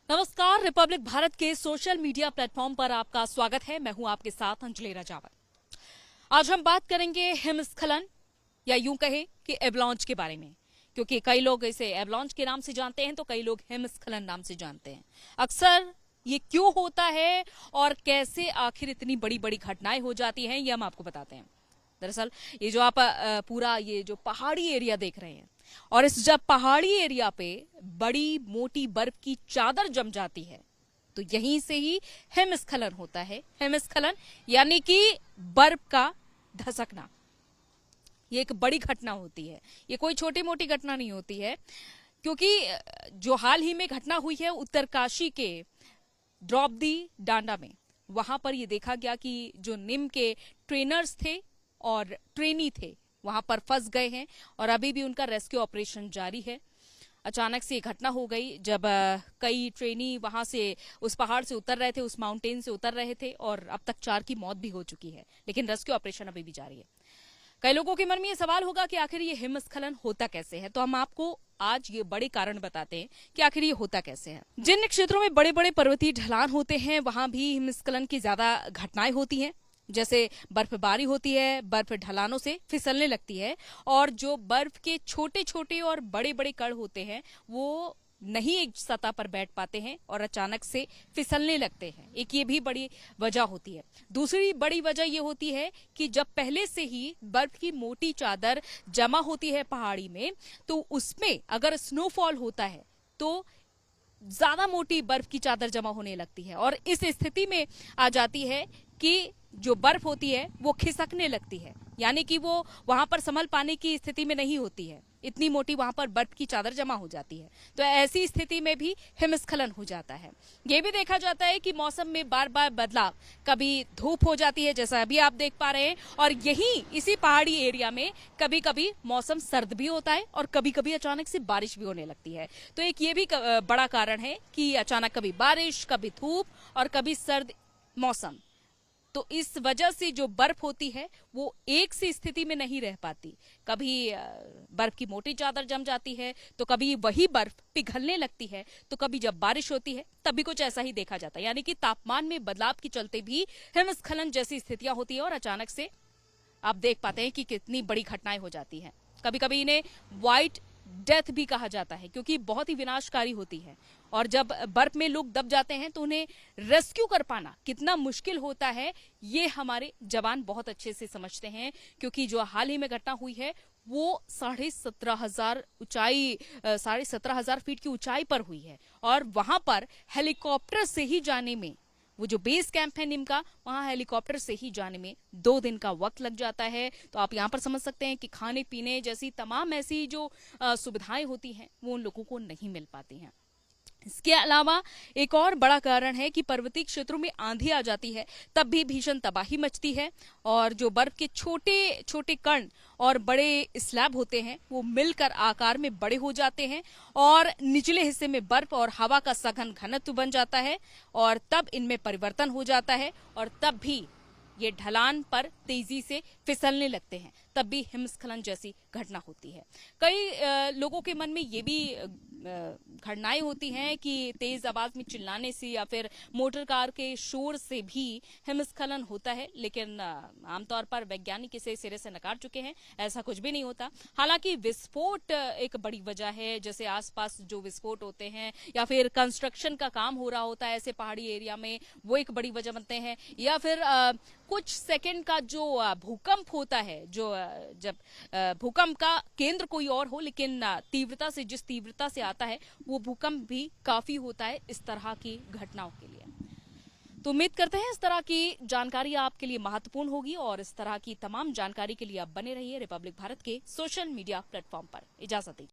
नमस्कार। रिपब्लिक भारत के social media platform पर आपका स्वागत है। मैं हूं आपके साथ अंजलि राजावत। आज हम बात करेंगे हिमस्खलन या यूं कहें कि एवलांच के बारे में, क्योंकि कई लोग इसे एवलांच के नाम से जानते हैं तो कई लोग हिमस्खलन नाम से जानते हैं। अक्सर ये क्यों होता है और कैसे आखिर इतनी बड़ी बड़ी घटनाएं हो जाती हैं, ये हम आपको बताते हैं। दरअसल ये जो आप पूरा ये जो पहाड़ी एरिया देख रहे हैं, और इस जब पहाड़ी एरिया पे बड़ी मोटी बर्फ की चादर जम जाती है तो यहीं से ही हिमस्खलन होता है। हिमस्खलन यानी कि बर्फ का धसकना। ये एक बड़ी घटना होती है, ये कोई छोटी मोटी घटना नहीं होती है, क्योंकि जो हाल ही में घटना हुई है उत्तरकाशी के द्रौपदी डांडा में, वहां पर ये देखा गया कि जो निम के ट्रेनर्स थे और ट्रेनी थे वहां पर फंस गए हैं और अभी भी उनका रेस्क्यू ऑपरेशन जारी है। अचानक से ये घटना हो गई जब कई ट्रेनी वहां से उस पहाड़ से उतर रहे थे, उस माउंटेन से उतर रहे थे, और अब तक 4 की मौत भी हो चुकी है, लेकिन रेस्क्यू ऑपरेशन अभी भी जारी है। कई लोगों के मन में ये सवाल होगा कि आखिर ये हिमस्खलन होता कैसे है, तो हम आपको आज ये बड़े कारण बताते हैं कि आखिर ये होता कैसे है। जिन क्षेत्रों में बड़े बड़े पर्वतीय ढलान होते हैं वहां भी हिमस्खलन की ज्यादा घटनाएं होती हैं। जैसे बर्फबारी होती है, बर्फ ढलानों से फिसलने लगती है, और जो बर्फ के छोटे छोटे और बड़े बड़े कण होते हैं वो नहीं एक सतह पर बैठ पाते हैं और अचानक से फिसलने लगते हैं। एक ये भी बड़ी वजह होती है। दूसरी बड़ी वजह ये होती है कि जब पहले से ही बर्फ की मोटी चादर जमा होती है पहाड़ी में, तो उसमें अगर स्नोफॉल होता है तो ज्यादा मोटी बर्फ की चादर जमा होने लगती है, और इस स्थिति में आ जाती है कि जो बर्फ होती है वो खिसकने लगती है, यानी कि वो वहां पर संभल पाने की स्थिति में नहीं होती है, इतनी मोटी वहां पर बर्फ की चादर जमा हो जाती है। तो ऐसी स्थिति में भी हिमस्खलन हो जाता है। ये भी देखा जाता है कि मौसम में बार बार बदलाव, कभी धूप हो जाती है जैसा अभी आप देख पा रहे हैं, और यही इसी पहाड़ी एरिया में कभी कभी मौसम सर्द भी होता है और कभी कभी अचानक से बारिश भी होने लगती है। तो एक ये भी बड़ा कारण है कि अचानक कभी बारिश, कभी धूप और कभी सर्द मौसम। तो इस वजह से जो बर्फ होती है वो एक सी स्थिति में नहीं रह पाती। कभी बर्फ की मोटी चादर जम जाती है तो कभी वही बर्फ पिघलने लगती है, तो कभी जब बारिश होती है तभी कुछ ऐसा ही देखा जाता है। यानी कि तापमान में बदलाव के चलते भी हिमस्खलन जैसी स्थितियां होती है और अचानक से आप देख पाते हैं कि कितनी बड़ी घटनाएं हो जाती हैं। कभी कभी इन्हें व्हाइट डेथ भी कहा जाता है, क्योंकि बहुत ही विनाशकारी होती है, और जब बर्फ में लोग दब जाते हैं तो उन्हें रेस्क्यू कर पाना कितना मुश्किल होता है ये हमारे जवान बहुत अच्छे से समझते हैं। क्योंकि जो हाल ही में घटना हुई है वो 17,500 फीट की ऊंचाई पर हुई है, और वहां पर हेलीकॉप्टर से ही जाने में, वो जो बेस कैंप है निम का, वहां हेलीकॉप्टर से ही जाने में 2 दिन का वक्त लग जाता है। तो आप यहाँ पर समझ सकते हैं कि खाने पीने जैसी तमाम ऐसी जो सुविधाएं होती हैं वो उन लोगों को नहीं मिल पाती हैं। इसके अलावा एक और बड़ा कारण है कि पर्वतीय क्षेत्रों में आंधी आ जाती है तब भी भीषण तबाही मचती है, और जो बर्फ के छोटे छोटे कण और बड़े स्लैब होते हैं वो मिलकर आकार में बड़े हो जाते हैं, और निचले हिस्से में बर्फ और हवा का सघन घनत्व बन जाता है, और तब इनमें परिवर्तन हो जाता है, और तब भी ये ढलान पर तेजी से फिसलने लगते हैं, तब भी हिमस्खलन जैसी घटना होती है। कई लोगों के मन में ये भी घटनाएं होती हैं कि तेज आवाज में चिल्लाने से या फिर मोटर कार के शोर से भी हिमस्खलन होता है, लेकिन आमतौर पर वैज्ञानिक इसे सिरे से नकार चुके हैं। ऐसा कुछ भी नहीं होता। हालांकि विस्फोट एक बड़ी वजह है, जैसे आसपास जो विस्फोट होते हैं या फिर कंस्ट्रक्शन का काम हो रहा होता है ऐसे पहाड़ी एरिया में, वो एक बड़ी वजह बनते हैं, या फिर कुछ सेकंड का जो भूकंप होता है, जो जब भूकंप का केंद्र कोई और हो लेकिन तीव्रता से, जिस तीव्रता से आता है वो भूकंप भी काफी होता है इस तरह की घटनाओं के लिए। तो उम्मीद करते हैं इस तरह की जानकारी आपके लिए महत्वपूर्ण होगी, और इस तरह की तमाम जानकारी के लिए आप बने रहिए रिपब्लिक भारत के सोशल मीडिया प्लेटफॉर्म पर। इजाजत दीजिए।